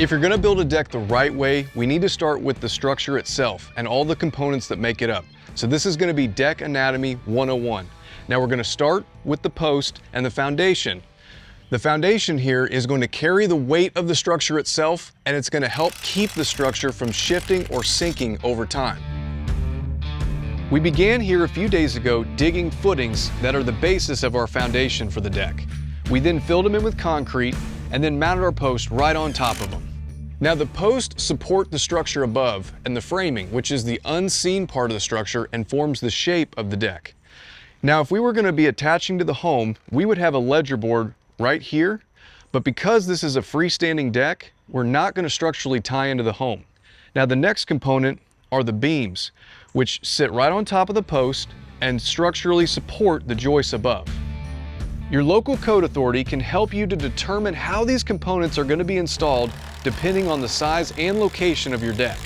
If you're gonna build a deck the right way, we need to start with the structure itself and all the components that make it up. So this is gonna be Deck Anatomy 101. Now we're gonna start with the post and the foundation. The foundation here is going to carry the weight of the structure itself, and it's going to help keep the structure from shifting or sinking over time. We began here a few days ago digging footings that are the basis of our foundation for the deck. We then filled them in with concrete and then mounted our posts right on top of them. Now the posts support the structure above and the framing, which is the unseen part of the structure and forms the shape of the deck. Now if we were going to be attaching to the home, we would have a ledger board right here, but because this is a freestanding deck, we're not going to structurally tie into the home. Now the next component are the beams, which sit right on top of the post and structurally support the joists above. Your local code authority can help you to determine how these components are going to be installed depending on the size and location of your deck.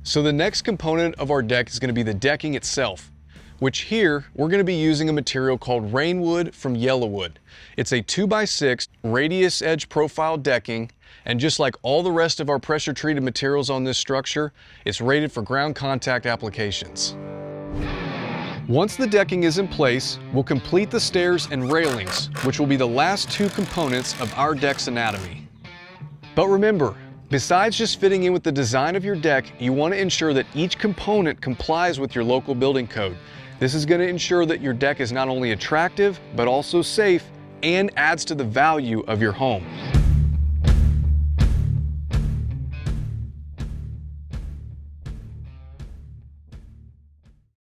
So the next component of our deck is going to be the decking itself, which here we're going to be using a material called railingwood from YellaWood. It's a 2x6 radius edge profile decking, and just like all the rest of our pressure treated materials on this structure, it's rated for ground contact applications. Once the decking is in place, we'll complete the stairs and railings, which will be the last two components of our deck's anatomy. But remember, besides just fitting in with the design of your deck, you want to ensure that each component complies with your local building code. This is going to ensure that your deck is not only attractive, but also safe and adds to the value of your home.